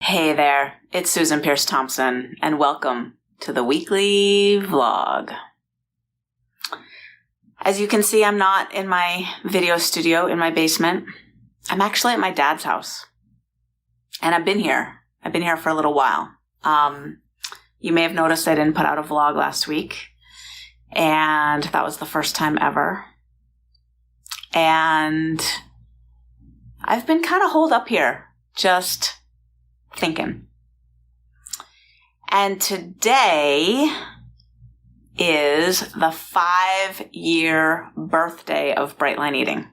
Hey there, it's Susan Pierce Thompson, and welcome to the weekly vlog. As you can see, I'm not in my video studio in my basement. I'm actually at my dad's house. And I've been here. I've been here for a little while. You may have noticed I didn't put out a vlog last week. And that was the first time ever. And I've been kind of holed up here, just thinking. And today is the 5-year birthday of Bright Line Eating.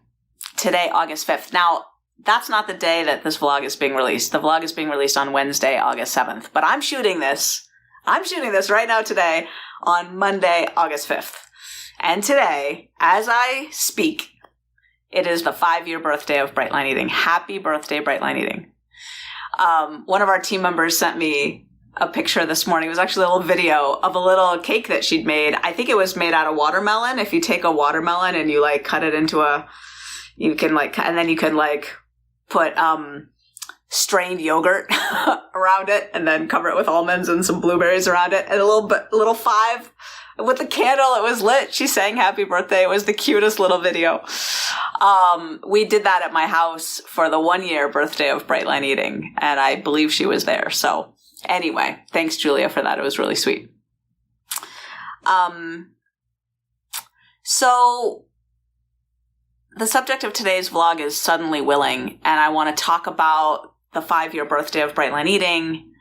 Today, August 5th. Now, that's not the day that this vlog is being released. The vlog is being released on Wednesday, August 7th. But I'm shooting this right now today on Monday, August 5th. And today, as I speak, it is the 5-year birthday of Bright Line Eating. Happy birthday, Bright Line Eating. One of our team members sent me a picture this morning. It was actually a little video of a little cake that she'd made. I think it was made out of watermelon. If you take a watermelon and you cut it into and then you can put strained yogurt around it and then cover it with almonds and some blueberries around it and a little 5 with the candle. It was lit. She sang happy birthday. It was the cutest little video. We did that at my house for the 1-year birthday of Bright Line Eating, and I believe she was there. So anyway, thanks Julia for that. It was really sweet. So the subject of today's vlog is Suddenly Willing, and I want to talk about the 5-year birthday of Bright Line Eating,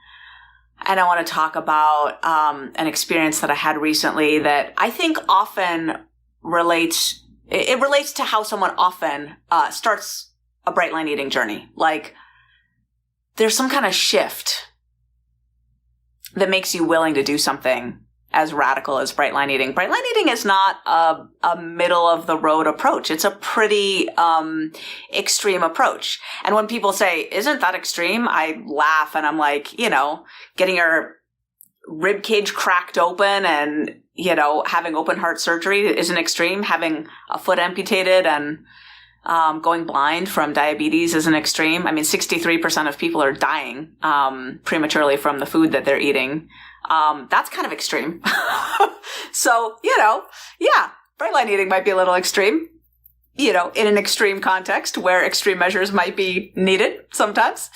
and I want to talk about an experience that I had recently that I think often relates to how someone often starts a Bright Line Eating journey. Like, there's some kind of shift that makes you willing to do something as radical as Bright Line Eating. Bright Line Eating is not a middle-of-the-road approach. It's a pretty extreme approach. And when people say, isn't that extreme? I laugh and I'm like, getting your rib cage cracked open and, having open heart surgery isn't extreme. Having a foot amputated and going blind from diabetes isn't extreme. I mean, 63% of people are dying prematurely from the food that they're eating. That's kind of extreme. So, Bright Line Eating might be a little extreme, in an extreme context where extreme measures might be needed sometimes.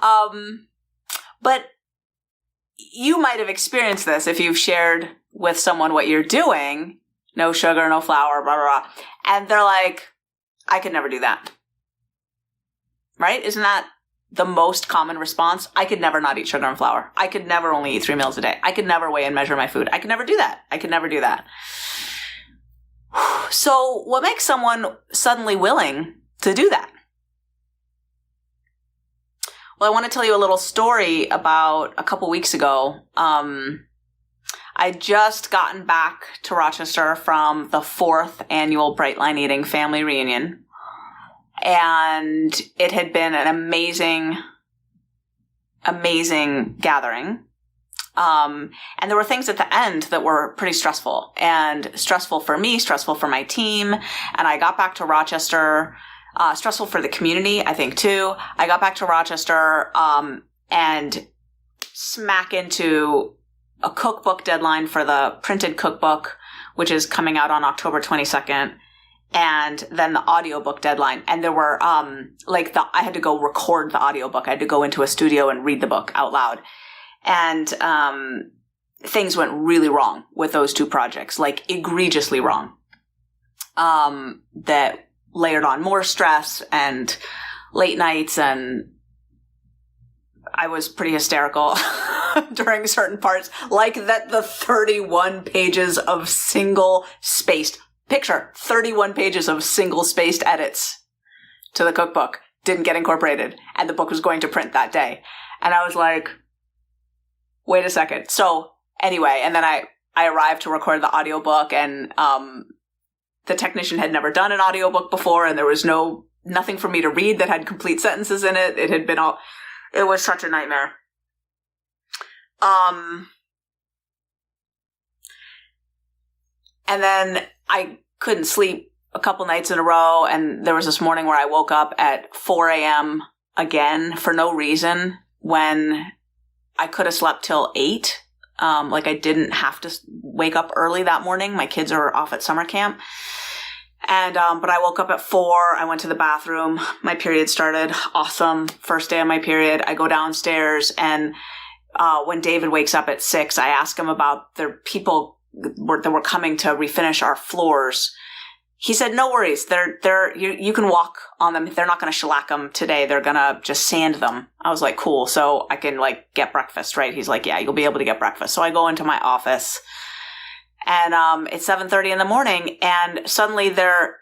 But you might have experienced this if you've shared with someone what you're doing, no sugar, no flour, blah, blah, blah. And they're like, I could never do that. Right? Isn't that the most common response? I could never not eat sugar and flour. I could never only eat 3 meals a day. I could never weigh and measure my food. I could never do that. I could never do that. So what makes someone suddenly willing to do that? Well, I want to tell you a little story about a couple weeks ago. I'd just gotten back to Rochester from the 4th annual Bright Line Eating family reunion. And it had been an amazing, amazing gathering. And there were things at the end that were pretty stressful. And stressful for me, stressful for my team. And I got back to Rochester, stressful for the community, I think, too. I got back to Rochester and smack into a cookbook deadline for the printed cookbook, which is coming out on October 22nd. And then the audiobook deadline. And there were, I had to go record the audiobook. I had to go into a studio and read the book out loud. And, things went really wrong with those 2 projects, like egregiously wrong. That layered on more stress and late nights, and I was pretty hysterical during certain parts, like that the 31 pages of single-spaced 31 pages of single-spaced edits to the cookbook didn't get incorporated, and the book was going to print that day. And I was like, wait a second. So anyway, and then I arrived to record the audiobook, and the technician had never done an audiobook before, and there was nothing for me to read that had complete sentences in it. It was such a nightmare. And then I couldn't sleep a couple nights in a row, and there was this morning where I woke up at 4 a.m. again for no reason. when I could have slept till 8. Like I didn't have to wake up early that morning. My kids are off at summer camp. And, but I woke up at 4. I went to the bathroom. My period started. Awesome. First day of my period. I go downstairs, and, when David wakes up at 6, I ask him about the people that were coming to refinish our floors. He said, no worries. You can walk on them. They're not going to shellac them today. They're going to just sand them. I was like, cool. So I can like get breakfast, right? He's like, yeah, you'll be able to get breakfast. So I go into my office, and, it's 7:30 in the morning, and suddenly there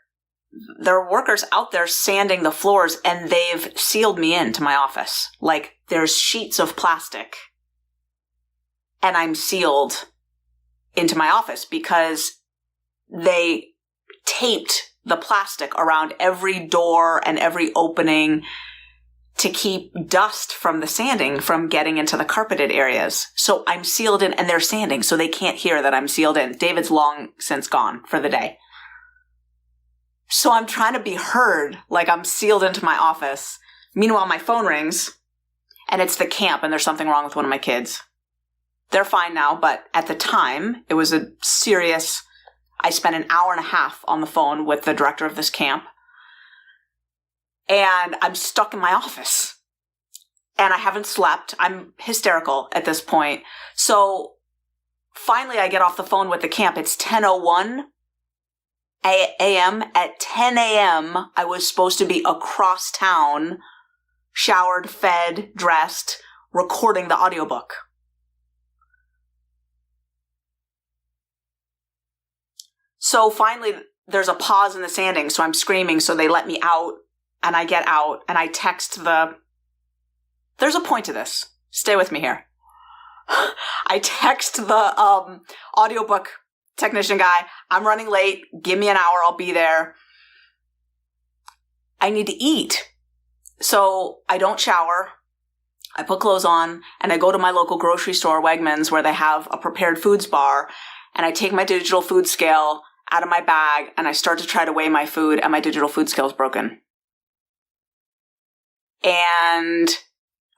are workers out there sanding the floors, and they've sealed me into my office. Like there's sheets of plastic, and I'm sealed into my office because they taped the plastic around every door and every opening to keep dust from the sanding from getting into the carpeted areas. So I'm sealed in, and they're sanding, so they can't hear that I'm sealed in. David's long since gone for the day. So I'm trying to be heard like I'm sealed into my office. Meanwhile, my phone rings, and it's the camp, and there's something wrong with one of my kids. They're fine now, but at the time, it was a serious... I spent an hour and a half on the phone with the director of this camp, and I'm stuck in my office, and I haven't slept. I'm hysterical at this point. So finally I get off the phone with the camp. It's 10:01 a.m. At 10 a.m., I was supposed to be across town, showered, fed, dressed, recording the audiobook. So finally, there's a pause in the sanding, so I'm screaming, so they let me out, and I get out, and I text there's a point to this. Stay with me here. I text the audiobook technician guy, I'm running late, give me an hour, I'll be there. I need to eat. So I don't shower, I put clothes on, and I go to my local grocery store, Wegmans, where they have a prepared foods bar, and I take my digital food scale out of my bag, and I start to try to weigh my food, and my digital food scale is broken. And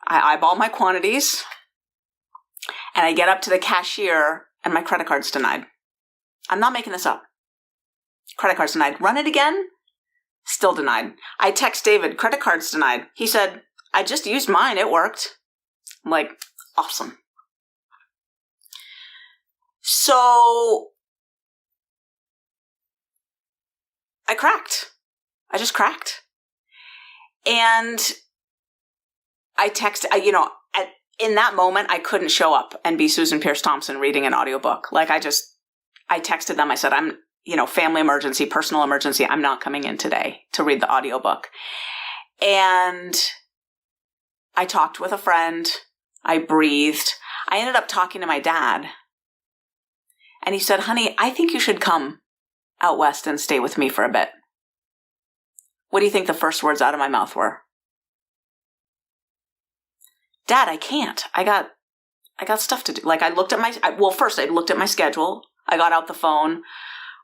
I eyeball my quantities, and I get up to the cashier, and my credit card's denied. I'm not making this up. Credit card's denied. Run it again? Still denied. I text David, credit card's denied. He said, I just used mine, it worked. I'm like, awesome. So I cracked. I just cracked. And I text, in that moment, I couldn't show up and be Susan Pierce Thompson reading an audiobook. Like I texted them. I said, I'm, family emergency, personal emergency. I'm not coming in today to read the audiobook. And I talked with a friend. I breathed. I ended up talking to my dad. And he said, honey, I think you should come out west and stay with me for a bit. What do you think the first words out of my mouth were? Dad, I can't. I got stuff to do. Like I looked at first I looked at my schedule. I got out the phone.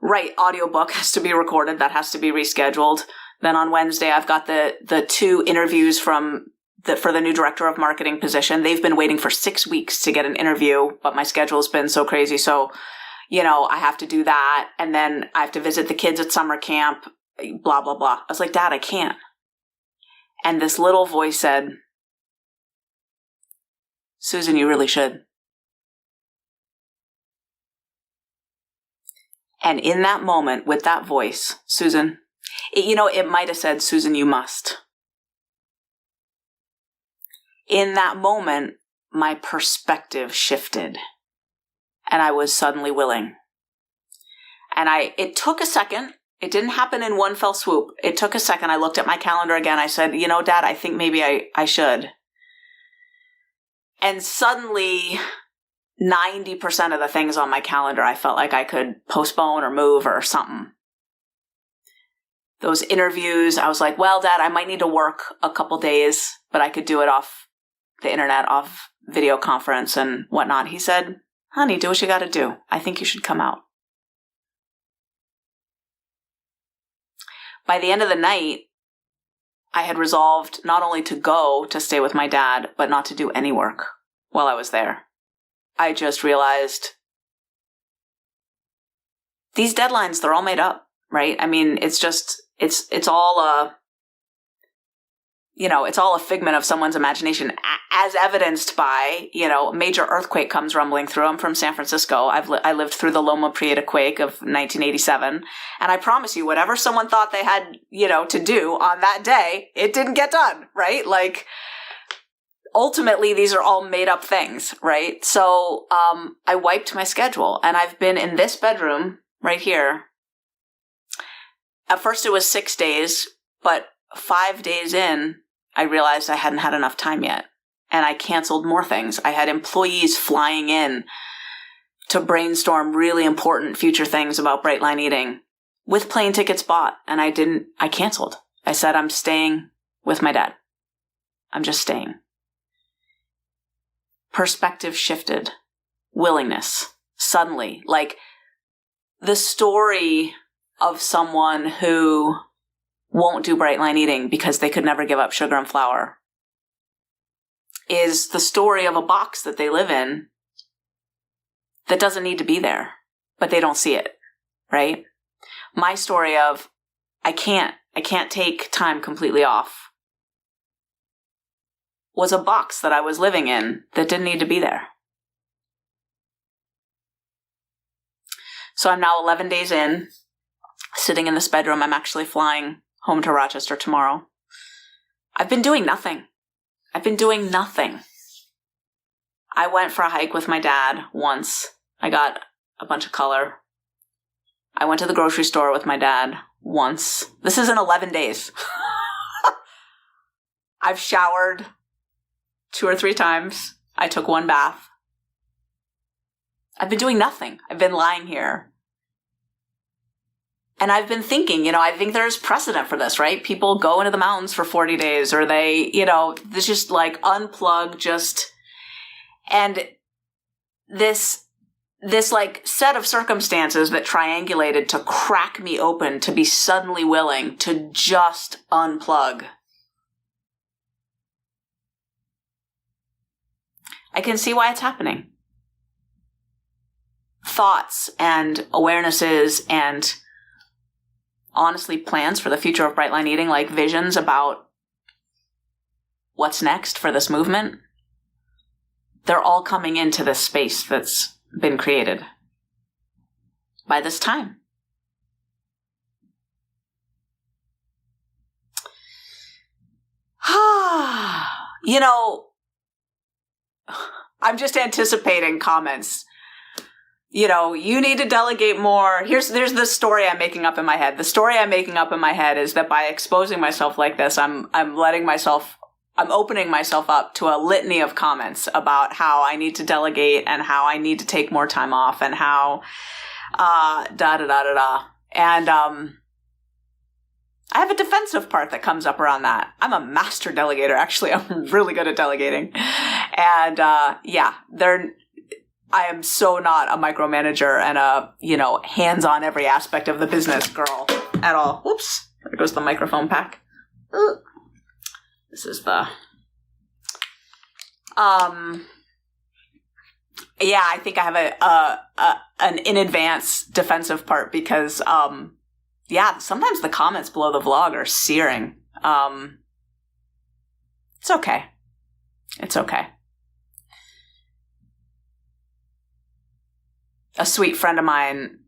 Right, audiobook has to be recorded. That has to be rescheduled. Then on Wednesday, I've got the 2 interviews for the new director of marketing position. They've been waiting for 6 weeks to get an interview, but my schedule's been so crazy. So, I have to do that. And then I have to visit the kids at summer camp, blah, blah, blah. I was like, Dad, I can't. And this little voice said, Susan, you really should. And in that moment, with that voice, Susan, it might have said, Susan, you must. In that moment, my perspective shifted, and I was suddenly willing. And it took a second. It didn't happen in one fell swoop. It took a second. I looked at my calendar again. I said, Dad, I think maybe I should. And suddenly, 90% of the things on my calendar, I felt like I could postpone or move or something. Those interviews, I was like, well, Dad, I might need to work a couple days, but I could do it off the internet, off video conference and whatnot. He said, honey, do what you got to do. I think you should come out. By the end of the night, I had resolved not only to go to stay with my dad, but not to do any work while I was there. I just realized these deadlines, they're all made up, right? I mean, it's all it's all a figment of someone's imagination, as evidenced by, a major earthquake comes rumbling through. I'm from San Francisco. I lived through the Loma Prieta quake of 1987. And I promise you, whatever someone thought they had, to do on that day, it didn't get done, right? Like, ultimately, these are all made up things, right? So I wiped my schedule, and I've been in this bedroom right here. At first it was 6 days, but 5 days in, I realized I hadn't had enough time yet. And I canceled more things. I had employees flying in to brainstorm really important future things about Bright Line Eating with plane tickets bought. And I canceled. I said, I'm staying with my dad. I'm just staying. Perspective shifted. Willingness. Suddenly. Like the story of someone who won't do Bright Line Eating because they could never give up sugar and flour is the story of a box that they live in that doesn't need to be there, but they don't see it, right? My story of I can't take time completely off was a box that I was living in that didn't need to be there. So I'm now 11 days in, sitting in this bedroom. I'm actually flying home to Rochester tomorrow. I've been doing nothing. I went for a hike with my dad once. I got a bunch of color. I went to the grocery store with my dad once. This is in 11 days. I've showered 2 or 3 times. I took 1 bath. I've been doing nothing. I've been lying here. And I've been thinking, I think there's precedent for this, right? People go into the mountains for 40 days or they, this just like unplug and this like set of circumstances that triangulated to crack me open to be suddenly willing to just unplug. I can see why it's happening. Thoughts and awarenesses and honestly plans for the future of Bright Line Eating, like visions about what's next for this movement, they're all coming into this space that's been created by this time. I'm just anticipating comments. You need to delegate more. There's the story I'm making up in my head. The story I'm making up in my head is that by exposing myself like this, I'm opening myself up to a litany of comments about how I need to delegate and how I need to take more time off and how, And, I have a defensive part that comes up around that. I'm a master delegator, actually. I'm really good at delegating. And, I am so not a micromanager and a, hands-on every aspect of the business girl at all. Whoops. There goes the microphone pack. This is the, I think I have an in advance defensive part because, sometimes the comments below the vlog are searing. It's okay. It's okay. A sweet friend of mine,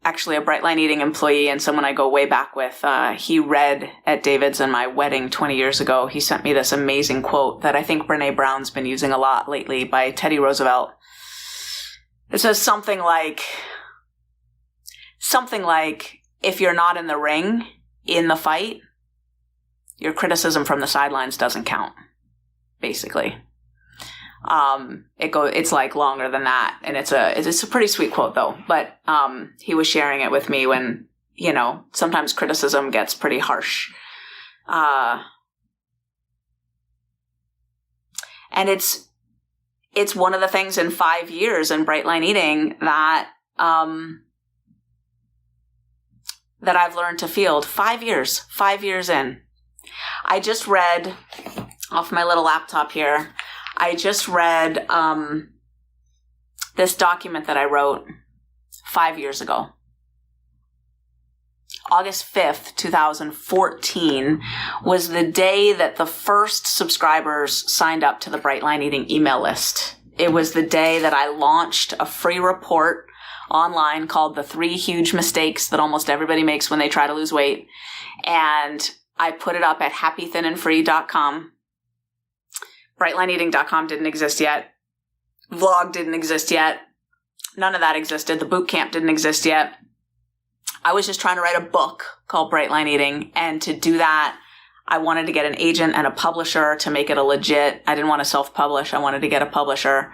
actually a Bright Line Eating employee and someone I go way back with, he read at David's in my wedding 20 years ago. He sent me this amazing quote that I think Brene Brown's been using a lot lately by Teddy Roosevelt. It says something like, if you're not in the ring, in the fight, your criticism from the sidelines doesn't count, basically. It's like longer than that. And it's a pretty sweet quote though. But, he was sharing it with me when, sometimes criticism gets pretty harsh. And it's one of the things in 5 years in Bright Line Eating that I've learned to field. 5 years in. I just read off my little laptop here. I just read this document that I wrote 5 years ago. August 5th, 2014 was the day that the first subscribers signed up to the Bright Line Eating email list. It was the day that I launched a free report online called The 3 Huge Mistakes That Almost Everybody Makes When They Try to Lose Weight. And I put it up at happythinandfree.com. BrightLineEating.com didn't exist yet. Vlog didn't exist yet. None of that existed. The boot camp didn't exist yet. I was just trying to write a book called Bright Line Eating. And to do that, I wanted to get an agent and a publisher to make it a legit. I didn't want to self-publish. I wanted to get a publisher.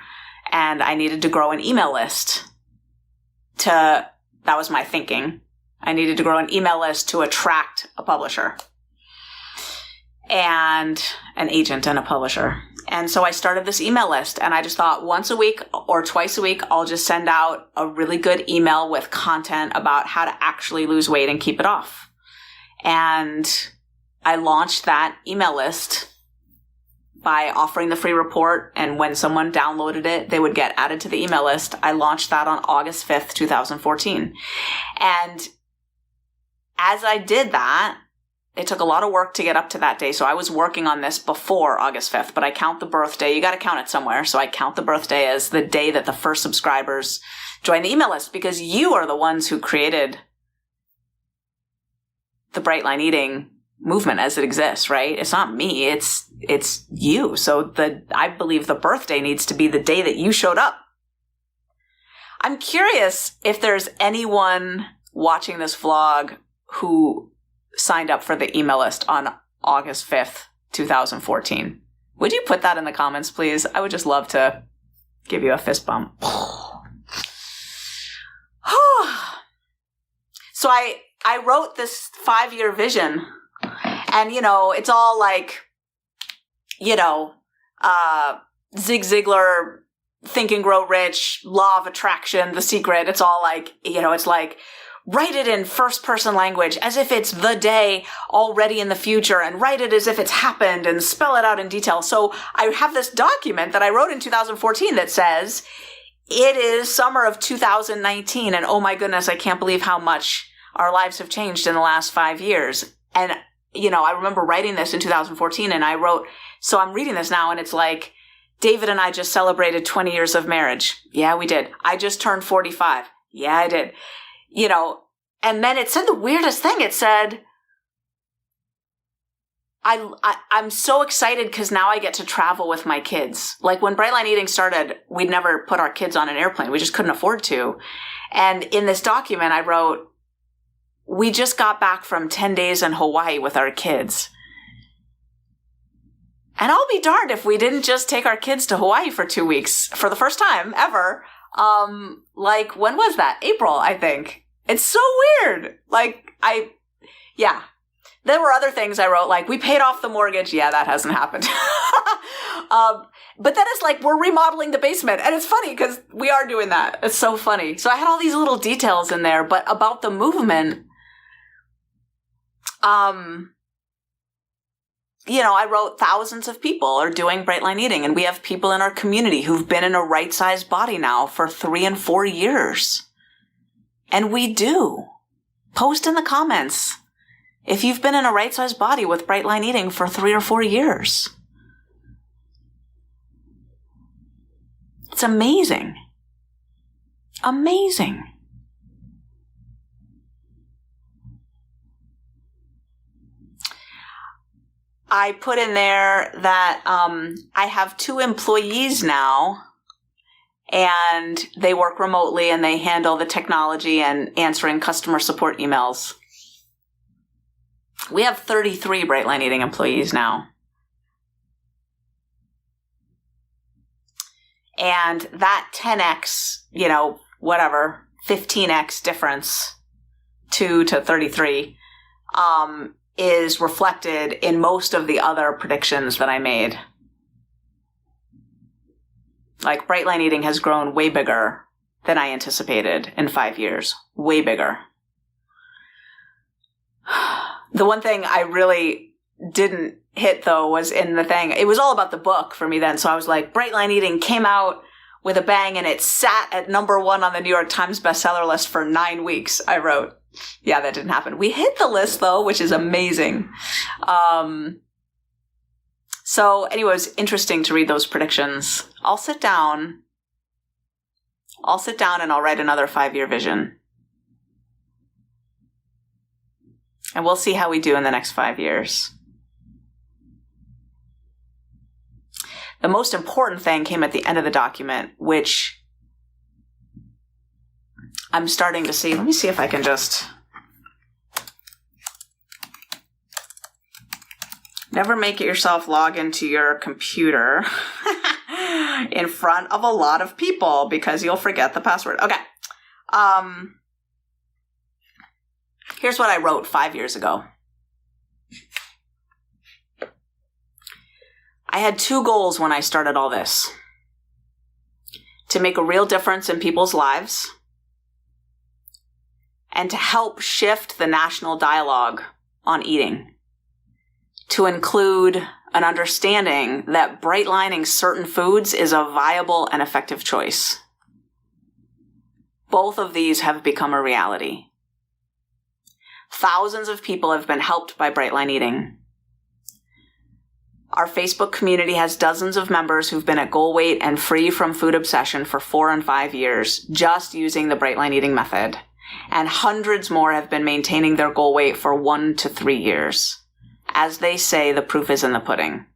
And I needed to grow an email list. That was my thinking. I needed to grow an email list to attract a publisher and an agent and a publisher. And so I started this email list, and I just thought once a week or twice a week, I'll just send out a really good email with content about how to actually lose weight and keep it off. And I launched that email list by offering the free report. And when someone downloaded it, they would get added to the email list. I launched that on August 5th, 2014. And as I did that, it took a lot of work to get up to that day. So I was working on this before August 5th, but I count the birthday. You got to count it somewhere. So I count the birthday as the day that the first subscribers joined the email list, because you are the ones who created the Bright Line Eating movement as it exists, right? It's not me. It's you. So I believe the birthday needs to be the day that you showed up. I'm curious if there's anyone watching this vlog who signed up for the email list on August 5th, 2014. Would you put that in the comments, please? I would just love to give you a fist bump. So I wrote this 5-year vision, and, it's all like, Zig Ziglar, Think and Grow Rich, Law of Attraction, The Secret. It's all like, it's like, write it in first-person language as if it's the day already in the future, and write it as if it's happened and spell it out in detail. So I have this document that I wrote in 2014 that says, it is summer of 2019, and oh my goodness, I can't believe how much our lives have changed in the last 5 years. And, I remember writing this in 2014, and I wrote, so I'm reading this now, and it's like, David and I just celebrated 20 years of marriage. Yeah, we did. I just turned 45. Yeah, I did. And then it said the weirdest thing. It said, I'm so excited because now I get to travel with my kids. Like when Bright Line Eating started, we'd never put our kids on an airplane. We just couldn't afford to. And in this document, I wrote, we just got back from 10 days in Hawaii with our kids. And I'll be darned if we didn't just take our kids to Hawaii for 2 weeks for the first time ever. Like, when was that? April, I think. It's so weird. Yeah. There were other things I wrote, like, we paid off the mortgage. Yeah, that hasn't happened. But then it's like, we're remodeling the basement. And it's funny because we are doing that. It's so funny. So I had all these little details in there, but about the movement, I wrote thousands of people are doing Bright Line Eating, and we have people in our community who've been in a right-sized body now for 3 and 4 years. And we do. Post in the comments if you've been in a right-sized body with Bright Line Eating for 3 or 4 years. It's amazing. Amazing. I put in there that I have 2 employees now, and they work remotely and they handle the technology and answering customer support emails. We have 33 Bright Line Eating employees now. And that 10x, 15x difference, 2 to 33, is reflected in most of the other predictions that I made. Like, Bright Line Eating has grown way bigger than I anticipated in 5 years. Way bigger. The one thing I really didn't hit, though, was in the thing. It was all about the book for me then. So I was like, Bright Line Eating came out with a bang, and it sat at number 1 on the New York Times bestseller list for 9 weeks, I wrote. Yeah, that didn't happen. We hit the list, though, which is amazing. So anyway, it was interesting to read those predictions. I'll sit down and I'll write another 5-year vision. And we'll see how we do in the next 5 years. The most important thing came at the end of the document, which I'm starting to see. Let me see if I can just... Never make it yourself log into your computer in front of a lot of people because you'll forget the password. Okay. Here's what I wrote 5 years ago. I had 2 goals when I started all this. To make a real difference in people's lives and to help shift the national dialogue on eating. To include an understanding that bright lining certain foods is a viable and effective choice. Both of these have become a reality. Thousands of people have been helped by Bright Line Eating. Our Facebook community has dozens of members who've been at goal weight and free from food obsession for 4 and 5 years, just using the Bright Line Eating method. And hundreds more have been maintaining their goal weight for 1 to 3 years. As they say, the proof is in the pudding.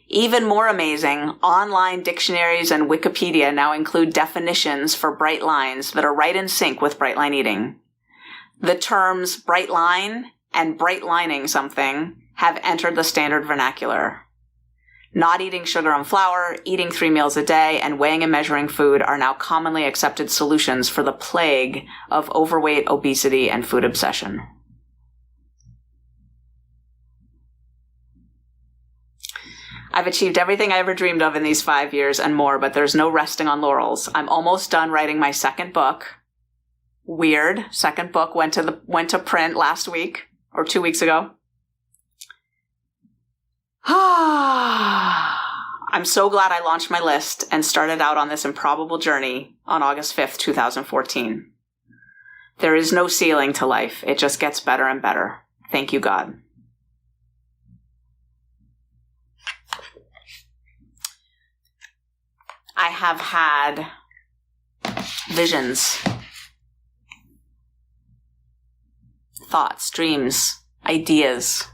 Even more amazing, online dictionaries and Wikipedia now include definitions for bright lines that are right in sync with Bright Line Eating. The terms bright line and bright lining something have entered the standard vernacular. Not eating sugar and flour, eating 3 meals a day, and weighing and measuring food are now commonly accepted solutions for the plague of overweight, obesity, and food obsession. I've achieved everything I ever dreamed of in these 5 years and more, but there's no resting on laurels. I'm almost done writing my second book. Weird. Second book went to print last week or 2 weeks ago. I'm so glad I launched my list and started out on this improbable journey on August 5th, 2014. There is no ceiling to life. It just gets better and better. Thank you, God. I have had visions, thoughts, dreams, ideas,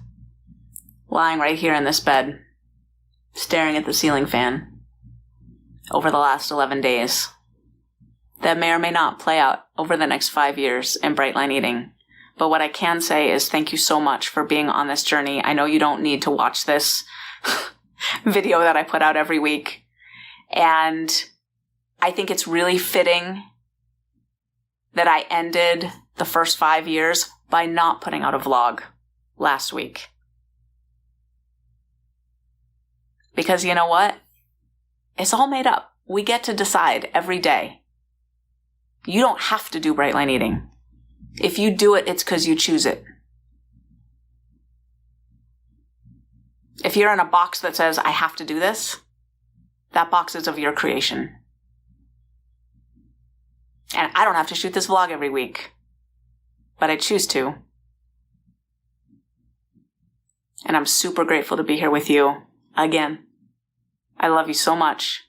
lying right here in this bed, staring at the ceiling fan over the last 11 days that may or may not play out over the next 5 years in Bright Line Eating. But what I can say is thank you so much for being on this journey. I know you don't need to watch this video that I put out every week. And I think it's really fitting that I ended the first 5 years by not putting out a vlog last week. Because you know what? It's all made up. We get to decide every day. You don't have to do Bright Line Eating. If you do it, it's because you choose it. If you're in a box that says, I have to do this, that box is of your creation. And I don't have to shoot this vlog every week, but I choose to. And I'm super grateful to be here with you again. I love you so much.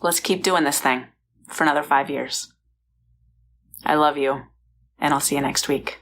Let's keep doing this thing for another 5 years. I love you, and I'll see you next week.